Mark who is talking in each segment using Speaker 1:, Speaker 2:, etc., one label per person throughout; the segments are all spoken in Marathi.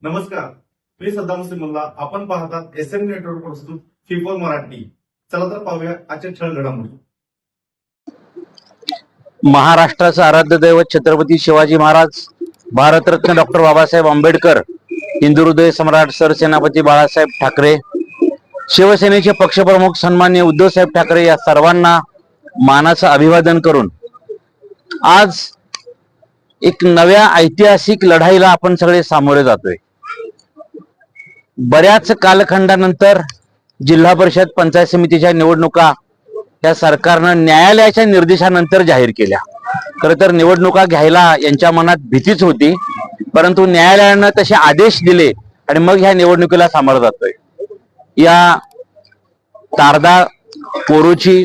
Speaker 1: नमस्कार, मी सद्दाम मुस्लिमुल्ला. आपण पाहतात एसएम नेटवर्क प्रस्तुत फिफोल मराठी. चला तर पाहूया आजच्या ठळक घडामोडी.
Speaker 2: महाराष्ट्राचं आराध्य दैवत छत्रपती शिवाजी महाराज, भारतरत्न डॉक्टर बाबासाहेब आंबेडकर, हिंदू हृदय सम्राट सरसेनापती बाळासाहेब ठाकरे, शिवसेनेचे पक्षप्रमुख सन्माननीय उद्धवसाहेब ठाकरे या सर्वांना मानाचं अभिवादन करून आज एक नव्या ऐतिहासिक लढाईला आपण सगळे सामोरे जातोय. बऱ्याच कालखंडानंतर जिल्हा परिषद पंचायत समितीच्या निवडणुका या सरकारनं न्यायालयाच्या निर्देशानंतर जाहीर केल्या. खरं तर निवडणुका घ्यायला यांच्या मनात भीतीच होती, परंतु न्यायालयानं तसे आदेश दिले आणि मग ह्या निवडणुकीला सामोरं जातोय. या तारदाळ कोरोची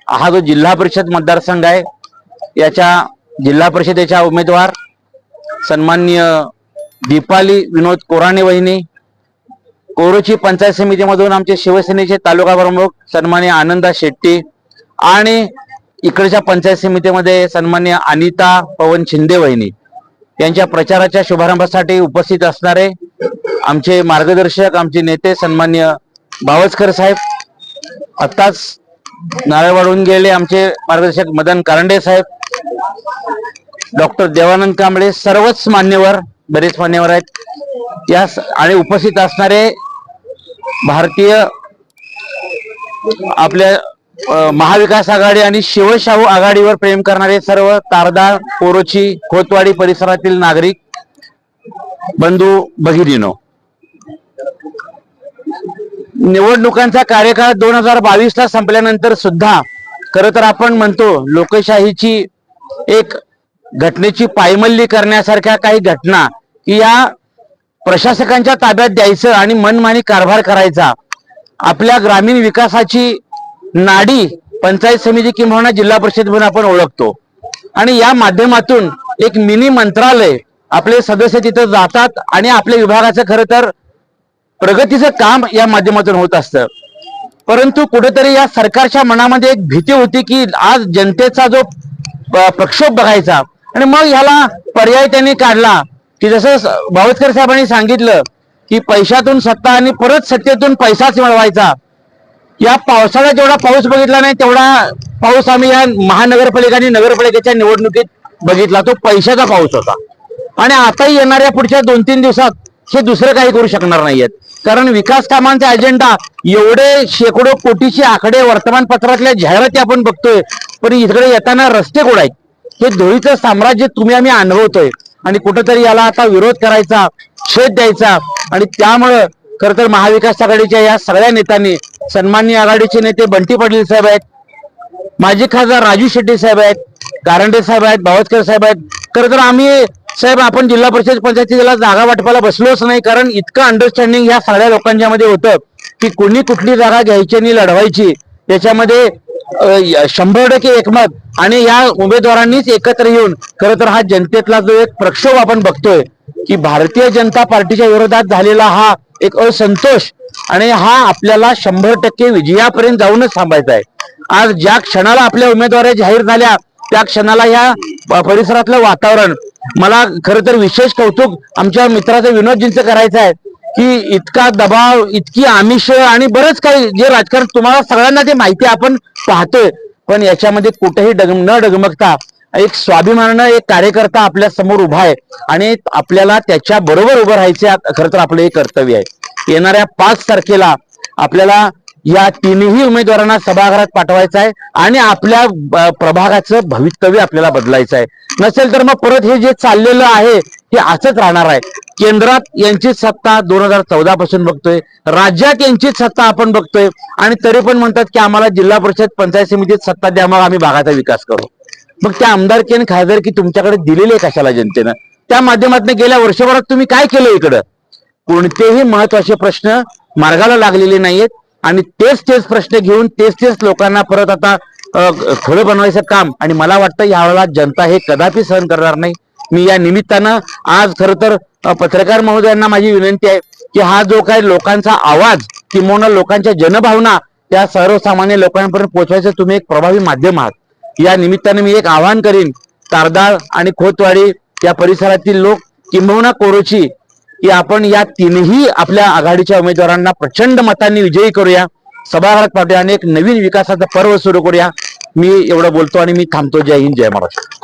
Speaker 2: हा जो जिल्हा परिषद मतदारसंघ आहे, याच्या जिल्हा परिषदेच्या उमेदवार सन्माननीय दीपाली विनोद कोराणे वहिनी, कोरोची पंचायत समितीमधून आमचे शिवसेनेचे तालुका प्रमुख सन्माननीय आनंदा शेट्टी आणि इकडच्या पंचायत समितीमध्ये सन्माननीय अनिता पवन शिंदे वहिनी यांच्या प्रचाराच्या शुभारंभासाठी उपस्थित असणारे आमचे मार्गदर्शक, आमचे नेते सन्माननीय बावस्कर साहेब, आत्ताच नारळ वाढून गेले आमचे मार्गदर्शक मदन कारंडे साहेब, डॉक्टर देवानंद कांबळे, सर्वच मान्यवर, बरेच मान्यवर आहेत या आणि उपस्थित असणारे भारतीय आपल्या महाविकास आघाडी आणि शिवशाहू आघाडीवर प्रेम करणारे सर्व तारदाळ, कोरोची, खोतवाडी परिसरातील नागरिक बंधू भगिनीनो, निवडणुकांचा कार्यकाळ 2022 संपल्यानंतर सुद्धा खरं तर आपण म्हणतो लोकशाहीची एक घटनेची पायमल्ली करण्यासारख्या काही घटना की या प्रशासकांच्या ताब्यात द्यायचं आणि मनमानी कारभार करायचा. आपल्या ग्रामीण विकासाची नाडी पंचायत समिती किंवा जिल्हा परिषद म्हणून आपण ओळखतो आणि या माध्यमातून एक मिनी मंत्रालय आपले सदस्य तिथं जातात आणि आपल्या विभागाचं खरं तर प्रगतीचं काम या माध्यमातून होत असतं. परंतु कुठेतरी या सरकारच्या मनामध्ये एक भीती होती की आज जनतेचा जो प्रक्षोभ बघायचा आणि मग ह्याला पर्याय त्यांनी काढला की जसं बावस्कर साहेबांनी सांगितलं की पैशातून सत्ता आणि परत सत्तेतून पैसाच मिळवायचा. या पावसाळ्यात जेवढा पाऊस बघितला नाही तेवढा पाऊस आम्ही या महानगरपालिका आणि नगरपालिकेच्या निवडणुकीत बघितला. तो पैशाचा पाऊस होता आणि आताही येणाऱ्या पुढच्या 2-3 दिवसात हे दुसरं काही करू शकणार नाहीयेत, कारण विकास कामांचा अजेंडा एवढे शेकडो कोटीचे आकडे वर्तमानपत्रातल्या जाहिराती आपण बघतोय, पण इकडे येताना रस्ते कुठे आहेत? हे धुळीचं साम्राज्य तुम्ही आम्ही अनुभवतोय आणि कुठंतरी याला आता विरोध करायचा, छेद द्यायचा आणि त्यामुळं खरं तर महाविकास आघाडीच्या या सगळ्या नेत्यांनी, सन्माननीय आघाडीचे नेते बंटी पाटील साहेब आहेत, माजी खासदार राजू शेट्टी साहेब आहेत, कारंडे साहेब आहेत, बावस्कर साहेब आहेत, खरं तर आम्ही साहेब आपण जिल्हा परिषद पंचायतीला जागा वाटपाला बसलोच नाही, कारण इतकं अंडरस्टँडिंग या सगळ्या लोकांच्या मध्ये होतं की कुणी कुठली जागा घ्यायची आणि लढवायची त्याच्यामध्ये 100% एकमत आणि या उमेदवारांनीच एकत्र येऊन खरं तर हा जनतेतला जो एक प्रक्षोभ आपण बघतोय की भारतीय जनता पार्टीच्या विरोधात झालेला हा एक असंतोष आणि हा आपल्याला 100% विजयापर्यंत जाऊनच थांबायचा आहे. आज ज्या क्षणाला आपल्या उमेदवारी जाहीर झाल्या त्या क्षणाला या परिसरातलं वातावरण, मला खरं तर विशेष कौतुक आमच्या मित्राचं विनोदजींचं करायचं आहे की इतका दबाव, इतकी आमिष आणि बरंच काही जे राजकारण तुम्हाला सगळ्यांना ते माहिती आपण पाहतोय, पण याच्यामध्ये कुठेही न डगमगता एक स्वाभिमानानं एक कार्यकर्ता आपल्या समोर उभा आहे आणि आपल्याला त्याच्या बरोबर उभं राहायचे खरं तर आपलं हे कर्तव्य आहे. येणाऱ्या 5 तारखेला आपल्याला या तिन्ही उमेदवारांना सभागृहात पाठवायचं आहे आणि आपल्या प्रभागाचं भवितव्य आपल्याला बदलायचं आहे. नसेल तर मग परत हे जे चाललेलं आहे हे असंच राहणार आहे. केंद्रात यांचीच सत्ता 2014 पासून बघतोय, राज्यात यांचीच सत्ता आपण बघतोय आणि तरी पण म्हणतात की आम्हाला जिल्हा परिषद पंचायत समितीत सत्ता द्या, मग आम्ही भागाचा विकास करू. मग त्या आमदारकी आणि खासदारकी तुमच्याकडे दिलेली आहे कशाला जनतेनं? त्या माध्यमातून गेल्या वर्षभरात तुम्ही काय केलं? इकडं कोणतेही महत्वाचे प्रश्न मार्गाला लागलेले नाहीयेत आणि तेच प्रश्न घेऊन तेच लोकांना परत आता खोडं बनवायचं काम, आणि मला वाटतं यावेळेला जनता हे कदापि सहन करणार नाही. मी या निमित्तानं आज खरं तर पत्रकार महोदयांना माझी विनंती आहे की हा जो काही लोकांचा आवाज किंवा लोकांच्या जनभावना त्या सर्वसामान्य लोकांपर्यंत पोहोचवायचं तुम्ही एक प्रभावी माध्यम आहात. या निमित्ताने मी एक आवाहन करीन, तारदाळ आणि खोतवाडी या परिसरातील लोक किंबहुना कोरोची की आपण या तीनही आपल्या आघाडीच्या उमेदवारांना प्रचंड मतांनी विजयी करूया, सभागृहात पाठवूया आणि एक नवीन विकासाचं पर्व सुरू करूया. मी एवढं बोलतो आणि मी थांबतो. जय हिंद, जय महाराष्ट्र.